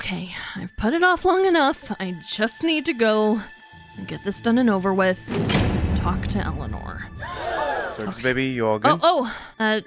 Okay, I've put it off long enough. I just need to go and get this done and over with. Talk to Eleanor. Circus baby, you all good?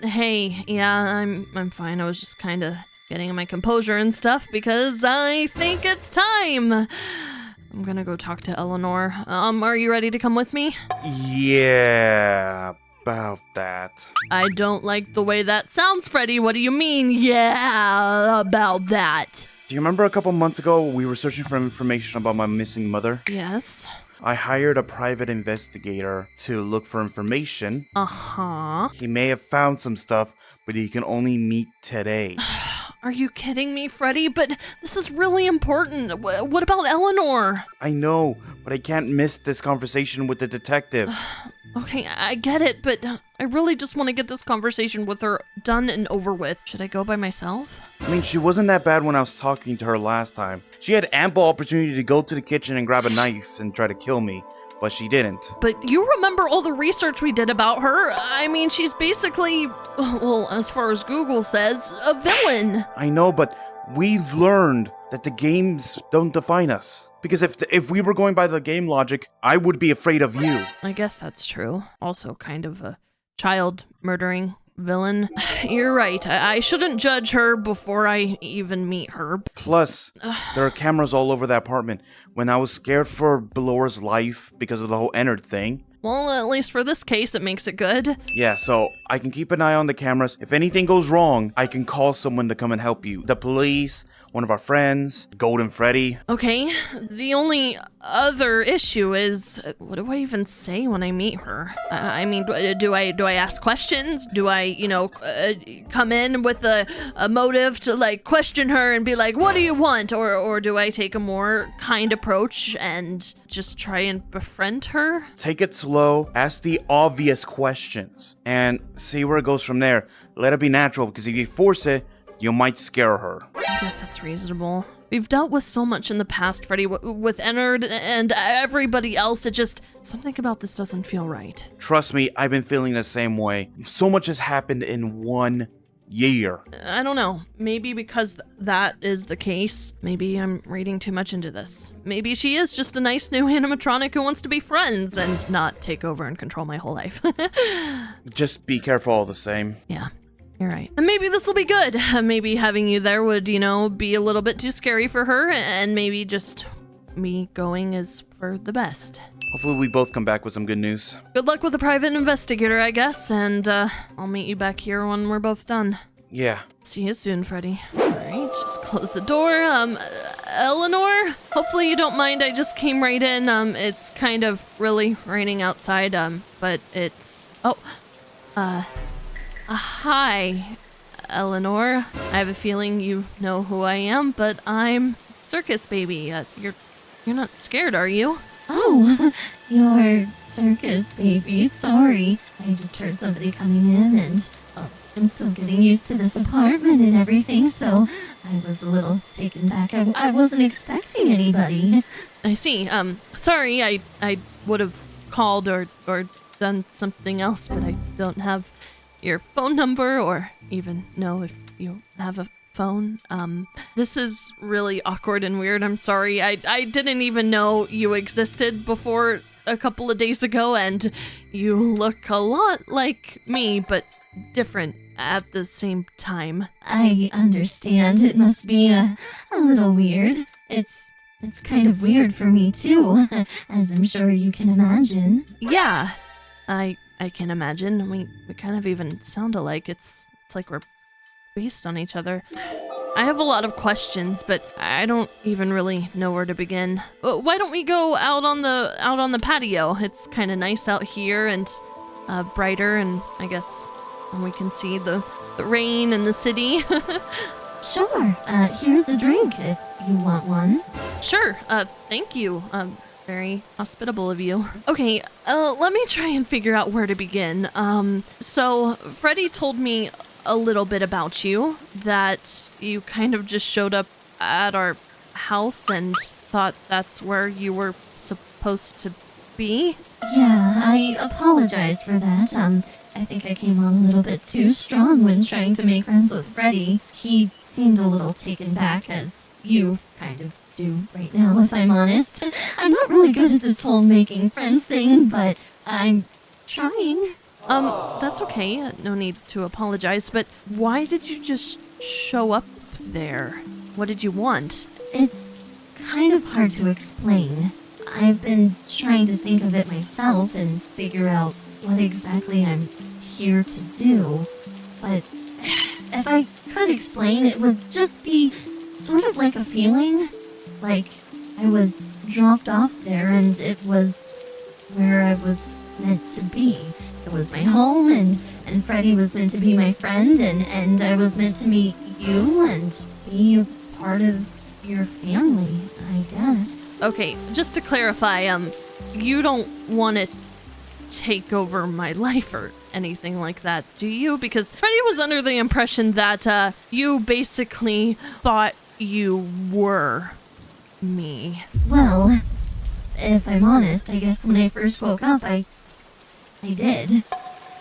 Hey, yeah, I'm fine. I was just kind of getting my composure and stuff because I think it's time. I'm gonna go talk to Eleanor. Are you ready to come with me? Yeah, about that. I don't like the way that sounds, Freddy. What do you mean, yeah, about that? Do you remember a couple months ago we were searching for information about my missing mother? Yes. I hired a private investigator to look for information. Uh-huh. He may have found some stuff, but he can only meet today. Are you kidding me, Freddy? But this is really important. What about Eleanor? I know, but I can't miss this conversation with the detective. Okay, I get it, but I really just want to get this conversation with her done and over with. Should I go by myself? I mean, she wasn't that bad when I was talking to her last time. She had ample opportunity to go to the kitchen and grab a knife and try to kill me, but she didn't. But you remember all the research we did about her? I mean, she's basically, well, as far as Google says, a villain. I know, but we've learned that the games don't define us. Because if we were going by the game logic, I would be afraid of you. I guess that's true. Also kind of a child murdering villain. You're right. I shouldn't judge her before I even meet her. Plus, there are cameras all over the apartment. When I was scared for Belora's life because of the whole Ennard thing. Well, at least for this case, it makes it good. Yeah, so I can keep an eye on the cameras. If anything goes wrong, I can call someone to come and help you. The police, one of our friends, Golden Freddy. Okay, the only other issue is, what do I even say when I meet her? I mean, do I ask questions? Do I, come in with a motive to, like, question her and be like, what do you want? Or do I take a more kind approach and just try and befriend her? Take it slow, ask the obvious questions, and see where it goes from there. Let it be natural, because if you force it, you might scare her. I guess that's reasonable. We've dealt with so much in the past, Freddy, with Ennard and everybody else. It just, something about this doesn't feel right. Trust me, I've been feeling the same way. So much has happened in 1 year. I don't know. Maybe because that is the case. Maybe I'm reading too much into this. Maybe she is just a nice new animatronic who wants to be friends and not take over and control my whole life. Just be careful all the same. Yeah. You're right. And maybe this will be good. Maybe having you there would, be a little bit too scary for her, and maybe just me going is for the best. Hopefully we both come back with some good news. Good luck with the private investigator, I guess, and I'll meet you back here when we're both done. Yeah. See you soon, Freddy. Alright, just close the door. Eleanor? Hopefully you don't mind, I just came right in. It's kind of really raining outside, but it's... Hi, Eleanor. I have a feeling you know who I am, but I'm Circus baby. You're not scared, are you? Oh, you're Circus baby. Sorry. I just heard somebody coming in and I'm still getting used to this apartment and everything, so I was a little taken back. I wasn't expecting anybody. I see. Sorry, I would have called or done something else, but I don't have your phone number or even know if you have a phone. This is really awkward and weird. I'm sorry. I didn't even know you existed before a couple of days ago, and you look a lot like me, but different at the same time. I understand. It must be a little weird. It's kind of weird for me too, as I'm sure you can imagine. Yeah, I can imagine. We kind of even sound alike. It's like we're based on each other. I have a lot of questions, but I don't even really know where to begin. Why don't we go out on the patio? It's kind of nice out here and brighter, and I guess we can see the rain and the city. Sure. Here's a drink if you want one. Sure. Thank you. Very hospitable of you. Okay, let me try and figure out where to begin. So Freddy told me a little bit about you, that you kind of just showed up at our house and thought that's where you were supposed to be. Yeah, I apologize for that. I think I came on a little bit too strong when trying to make friends with Freddy. He seemed a little taken back as you kind of do right now, if I'm honest. I'm not really good at this whole making friends thing, but I'm trying. That's okay. No need to apologize, but why did you just show up there? What did you want? It's kind of hard to explain. I've been trying to think of it myself and figure out what exactly I'm here to do. But if I could explain, it would just be sort of like a feeling. Like I was dropped off there and it was where I was meant to be. It was my home and Freddy was meant to be my friend and I was meant to meet you and be a part of your family, I guess. Okay, just to clarify, you don't want to take over my life or anything like that, do you? Because Freddy was under the impression that you basically thought you were me. Well, if I'm honest, I guess when I first woke up, I did.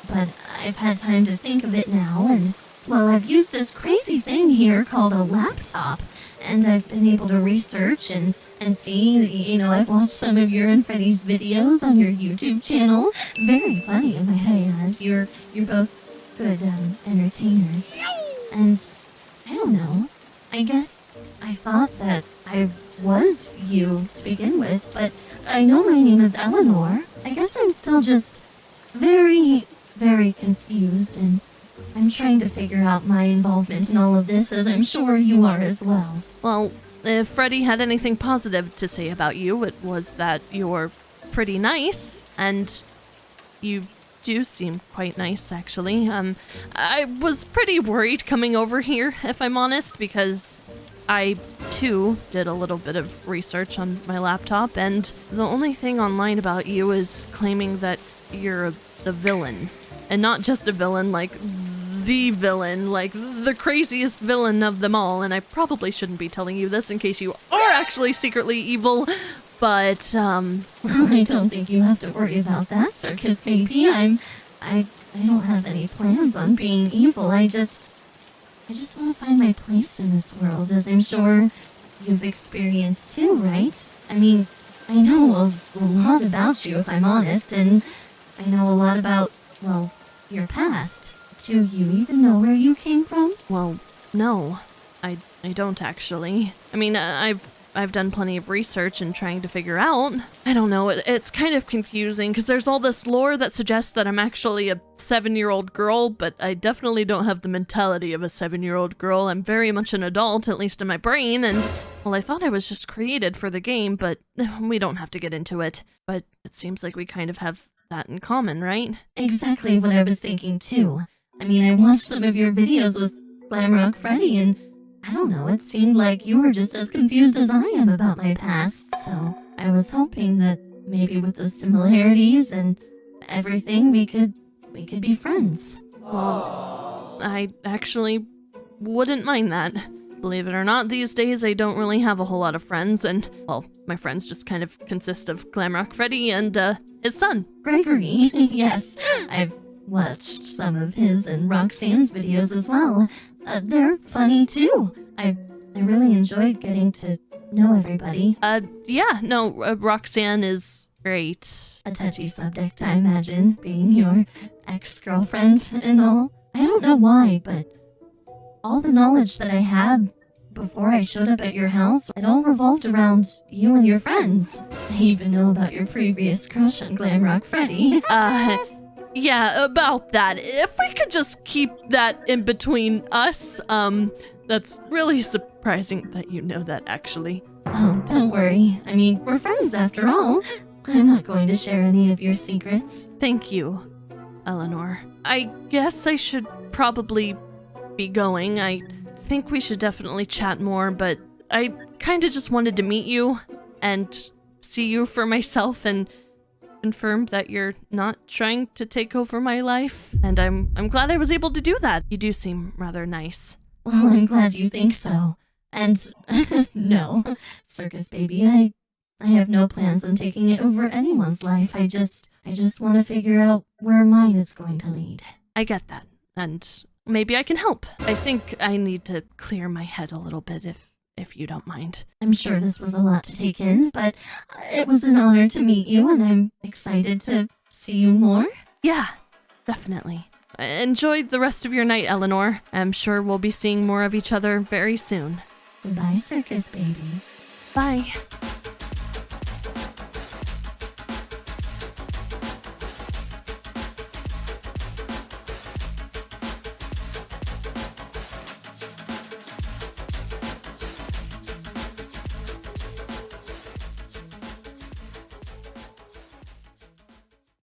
But I've had time to think of it now, and, well, I've used this crazy thing here called a laptop, and I've been able to research and see, I've watched some of your and Freddy's videos on your YouTube channel. Very funny, I might add. You're both good, entertainers. And, I don't know, I guess I thought that I was you to begin with, but I know my name is ELEANOR. I guess I'm still just very, very confused, and I'm trying to figure out my involvement in all of this, as I'm sure you are as well. Well, if Freddy had anything positive to say about you, it was that you're pretty nice, and you do seem quite nice, actually. I was pretty worried coming over here, if I'm honest, because I, too, did a little bit of research on my laptop, and the only thing online about you is claiming that you're the villain. And not just a villain, like the villain, like the craziest villain of them all. And I probably shouldn't be telling you this in case you are actually secretly evil, but, I don't think you have to worry about that, Circus baby. I don't have any plans on being evil. I just want to find my place in this world, as I'm sure you've experienced too, right? I mean, I know a lot about you, if I'm honest, and I know a lot about, well, your past. Do you even know where you came from? well, no, I don't actually. I mean, I've done plenty of research and trying to figure out. I don't know, it's kind of confusing because there's all this lore that suggests that I'm actually a 7-year-old girl, but I definitely don't have the mentality of a 7-year-old girl. I'm very much an adult, at least in my brain, and, well, I thought I was just created for the game, but we don't have to get into it. But it seems like we kind of have that in common, right? Exactly what I was thinking too. I mean, I watched some of your videos with Glamrock Freddy, and I don't know, it seemed like you were just as confused as I am about my past, so I was hoping that maybe with those similarities and everything, we could be friends. Well, I actually wouldn't mind that. Believe it or not, these days I don't really have a whole lot of friends, and, well, my friends just kind of consist of Glamrock Freddy and, his son. Gregory, yes, I've watched some of his and Roxanne's videos as well. They're funny too. I really enjoyed getting to know everybody. Yeah, no, Roxanne is great. A touchy subject, I imagine, being your ex-girlfriend and all. I don't know why, but all the knowledge that I had before I showed up at your house, it all revolved around you and your friends. I even know about your previous crush on Glamrock Freddy. Yeah, about that. If we could just keep that in between us, that's really surprising that you know that, actually. Oh, don't worry. I mean, we're friends after all. I'm not going to share any of your secrets. Thank you, ELEANOR. I guess I should probably be going. I think we should definitely chat more, but I kind of just wanted to meet you and see you for myself and confirm that you're not trying to take over my life. And I'm glad I was able to do that. You do seem rather nice. Well, I'm glad you think so. And no, Circus baby, I have no plans on taking it over anyone's life. I just want to figure out where mine is going to lead. I get that. And maybe I can help. I think I need to clear my head a little bit, if you don't mind. I'm sure this was a lot to take in, but it was an honor to meet you, and I'm excited to see you more. Yeah, definitely. Enjoy the rest of your night, Eleanor. I'm sure we'll be seeing more of each other very soon. Goodbye, Circus baby. Bye.